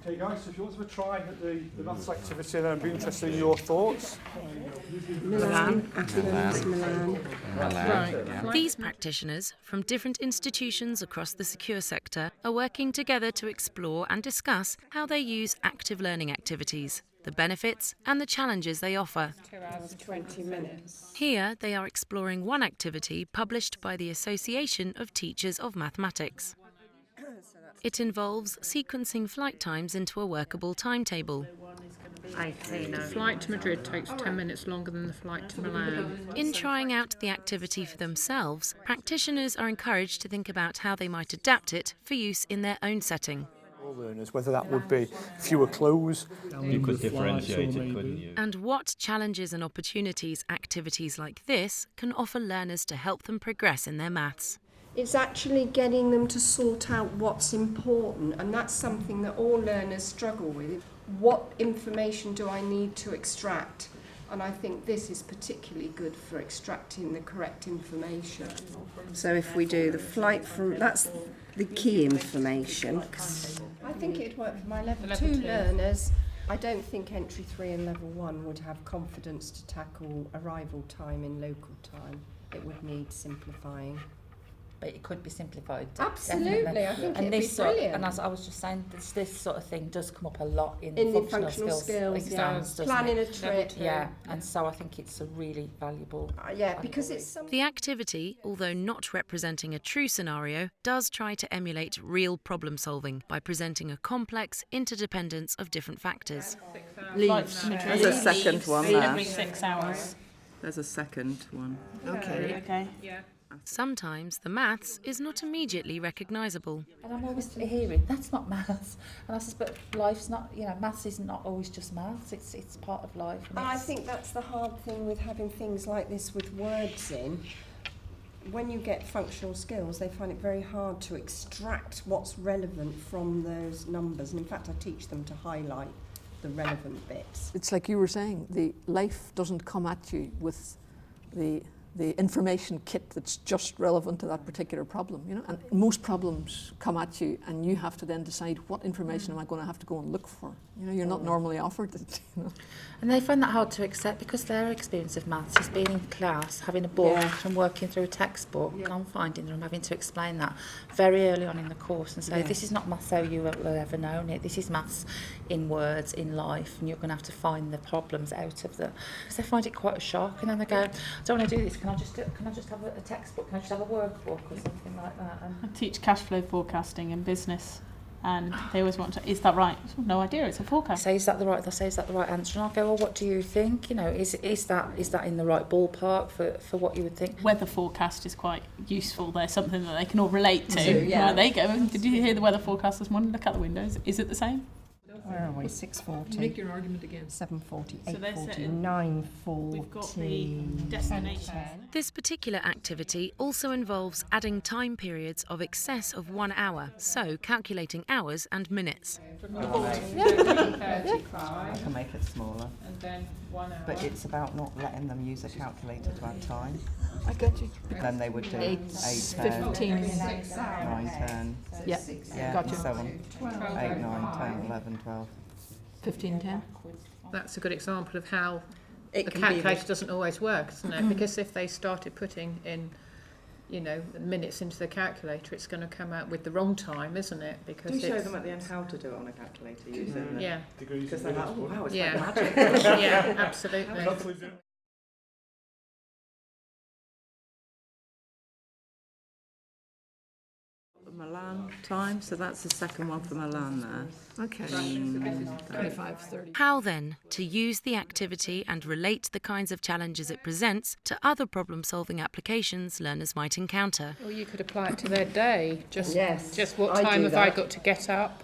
Okay guys, so if you want to have a try at the maths activity, then I'd be interested in your thoughts. Milan. These practitioners from different institutions across the secure sector are working together to explore and discuss how they use active learning activities, the benefits and the challenges they offer. 2 hours, 20 minutes. Here they are exploring one activity published by the Association of Teachers of Mathematics. It involves sequencing flight times into a workable timetable. The flight to Madrid takes 10 minutes longer than the flight to Milan. In trying out the activity for themselves, practitioners are encouraged to think about how they might adapt it for use in their own setting. All learners, whether that would be fewer clothes. You could differentiate it, couldn't you? And what challenges and opportunities activities like this can offer learners to help them progress in their maths. It's actually getting them to sort out what's important, and that's something that all learners struggle with. What information do I need to extract? And I think this is particularly good for extracting the correct information. So if we do the flight from, that's the key information. I think it'd work for my level 2 2. learners. I don't think entry 3 and level 1 would have confidence to tackle arrival time in local time. It would need simplifying. But it could be simplified. Absolutely, definitely. I think and it'd this be brilliant. and as I was just saying, this sort of thing does come up a lot in In the the functional skills, exams, doesn't planning it? a trip. Yeah, and so I think it's a really valuable. Yeah, because it's something. The activity, although not representing a true scenario, does try to emulate real problem solving by presenting a complex interdependence of different factors. There's a second one there. Every 6 hours. There's a second one. Okay. Yeah. Sometimes the maths is not immediately recognisable. And I'm always hearing that's not maths, and I says, but life's not. Maths is not always just maths. It's part of life. And I think that's the hard thing with having things like this with words in. When you get functional skills, they find it very hard to extract what's relevant from those numbers. And in fact, I teach them to highlight the relevant bits. It's like you were saying, the life doesn't come at you with the information kit that's just relevant to that particular problem, and most problems come at you and you have to then decide what information am I going to have to go and look for. You're not normally offered it. And they find that hard to accept because their experience of maths is being in class, having a book and working through a textbook. And I'm finding that I'm having to explain that very early on in the course and say, this is not maths how you will ever known it. This is maths in words, in life, and you're going to have to find the problems out of them. Because they find it quite a shock, and then they go, I don't want to do this. Can I just have a textbook? Can I just have a workbook or something like that? I teach cash flow forecasting in business, and they always want to, is that right? No idea, it's a forecast. Say, is that the right? They'll say, is that the right answer? And I'll go, well, what do you think? Is that in the right ballpark for what you would think? Weather forecast is quite useful. There's something that they can all relate to. Well, there you go. Did you hear the weather forecast this morning? Look out the windows. Is it the same? Where are we? 6:40. Make your argument again. 7:40, So they're 8:40, saying 9:40. We've got the destination. This particular activity also involves adding time periods of excess of 1 hour, so calculating hours and minutes. I can make it smaller, And then 1 hour. but it's about not letting them use a calculator to add time. I get you. Then they would do 8, 10, 15. 9, 10, Yeah, gotcha. and so on. 8, 9, 10, 11, 12. 15, 10. That's a good example of how It the can be calculator doesn't always work, isn't it? Because if they started putting in, minutes into the calculator, it's going to come out with the wrong time, isn't it? Because Do show it's, them at the end how to do it on a calculator using yeah, because they're like, oh wow, it's yeah, like magic. yeah, absolutely. Milan time, so that's the second one for Milan there. Okay. 25, 30. How then to use the activity and relate the kinds of challenges it presents to other problem-solving applications learners might encounter? Or you could apply it to their day. Just what I time do have I that. got to get up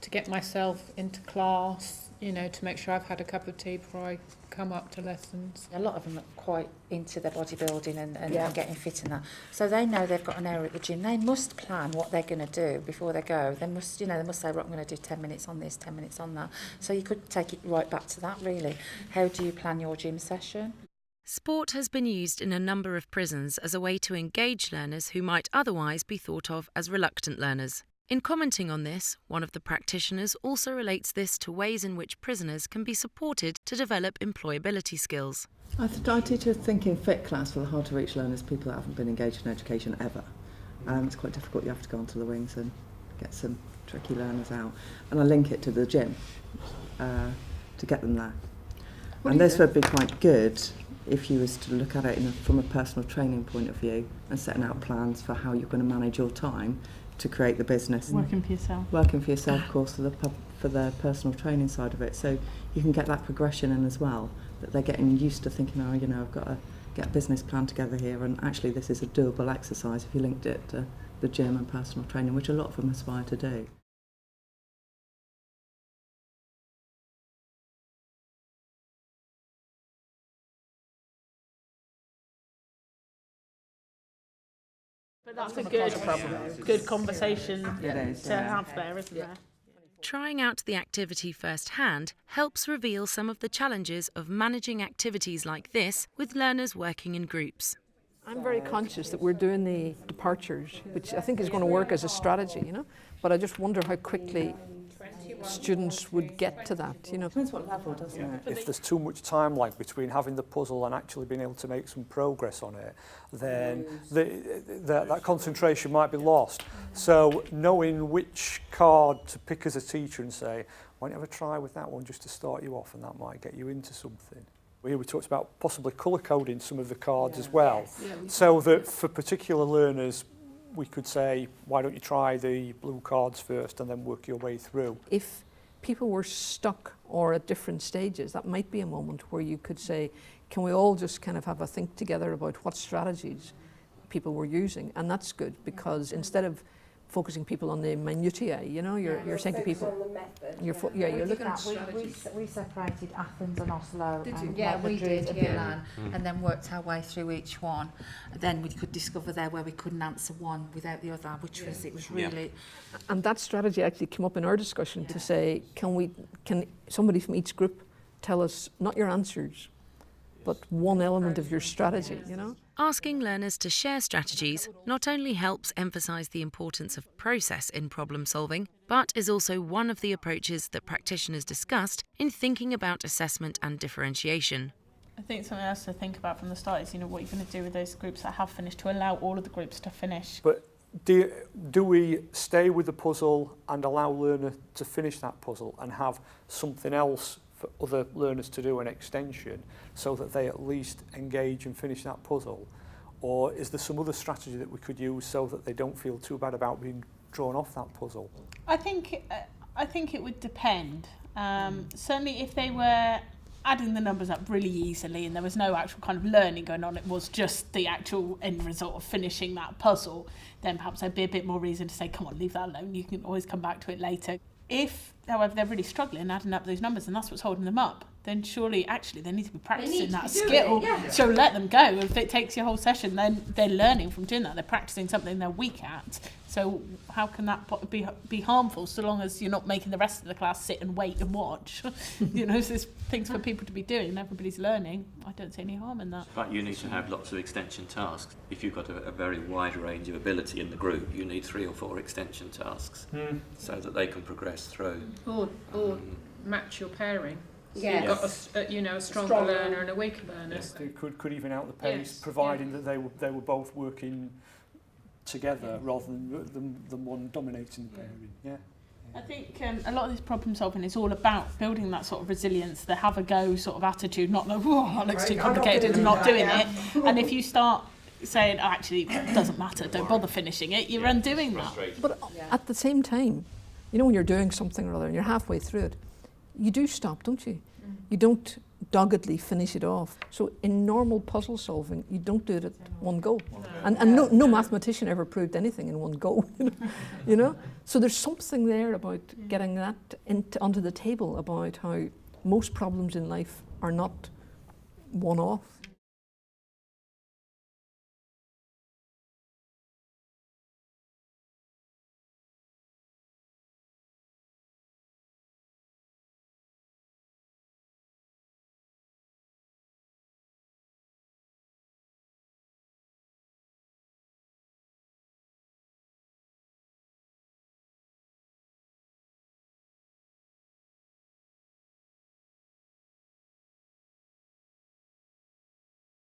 to get myself into class, to make sure I've had a cup of tea before I come up to lessons. A lot of them are quite into their bodybuilding and getting fit in that. So they know they've got an hour at the gym. They must plan what they're going to do before they go. They must say, right, I'm going to do 10 minutes on this, 10 minutes on that. So you could take it right back to that, really. How do you plan your gym session? Sport has been used in a number of prisons as a way to engage learners who might otherwise be thought of as reluctant learners. In commenting on this, one of the practitioners also relates this to ways in which prisoners can be supported to develop employability skills. I teach a thinking fit class for the hard to reach learners, people that haven't been engaged in education ever. It's quite difficult, you have to go onto the wings and get some tricky learners out. And I link it to the gym to get them there. And this would be quite good if you was to look at it from a personal training point of view and setting out plans for how you're going to manage your time to create the business. Working for yourself. Working for yourself, of course, for the personal training side of it. So you can get that progression in as well, that they're getting used to thinking, oh, you know, I've got to get a business plan together here, and actually this is a doable exercise if you linked it to the gym and personal training, which a lot of them aspire to do. But that's a good conversation to have there, isn't there? Trying out the activity firsthand helps reveal some of the challenges of managing activities like this with learners working in groups. I'm very conscious that we're doing the departures, which I think is going to work as a strategy, you know, but I just wonder how quickly students would get to that, you know. Depends what level, doesn't it? If there's too much time lag between having the puzzle and actually being able to make some progress on it, then that concentration might be lost. So knowing which card to pick as a teacher and say, why don't you have a try with that one just to start you off, and that might get you into something. We talked about possibly colour coding some of the cards as well, so that for particular learners we could say, why don't you try the blue cards first and then work your way through. If people were stuck or at different stages, that might be a moment where you could say, can we all just kind of have a think together about what strategies people were using? And that's good, because instead of focusing people on the minutiae, you know, you're saying to people, you're looking at strategies. We separated Athens and Oslo and Madrid and Milan, and then worked our way through each one. Then we could discover there where we couldn't answer one without the other, which was, it was really... And that strategy actually came up in our discussion to say, can somebody from each group tell us, not your answers, but one element of your strategy, you know? Asking learners to share strategies not only helps emphasise the importance of process in problem solving, but is also one of the approaches that practitioners discussed in thinking about assessment and differentiation. I think something else to think about from the start is, you know, what you're going to do with those groups that have finished, to allow all of the groups to finish. But do we stay with the puzzle and allow learner to finish that puzzle and have something else for other learners to do, an extension, so that they at least engage and finish that puzzle? Or is there some other strategy that we could use so that they don't feel too bad about being drawn off that puzzle? I think it would depend. Certainly if they were adding the numbers up really easily and there was no actual kind of learning going on, it was just the actual end result of finishing that puzzle, then perhaps there'd be a bit more reason to say, come on, leave that alone, you can always come back to it later. If, however, they're really struggling adding up those numbers and that's what's holding them up, then surely actually they need to be practicing that skill. So let them go. If it takes your whole session, then they're learning from doing that. They're practicing something they're weak at. So how can that be harmful, so long as you're not making the rest of the class sit and wait and watch? You know, there's things for people to be doing and everybody's learning. I don't see any harm in that. But you need to have lots of extension tasks. If you've got a very wide range of ability in the group, you need 3 or 4 extension tasks so that they can progress through. Or match your pairing. So Yes. you've got a stronger learner and a weaker learner. Yes, they could even out the pace, providing that they were both working together rather than one dominating the pairing. Yeah. I think a lot of this problem solving is all about building that sort of resilience, the have a go sort of attitude, not like, whoa, that looks too complicated and not doing it. And if you start saying, oh, actually, it doesn't matter, don't bother finishing it, you're undoing that. But at the same time, you know, when you're doing something or other and you're halfway through it, you do stop, don't you? You don't doggedly finish it off. So in normal puzzle solving, you don't do it at one go. And no mathematician ever proved anything in one go, you know? So there's something there about getting that onto the table, about how most problems in life are not one-off.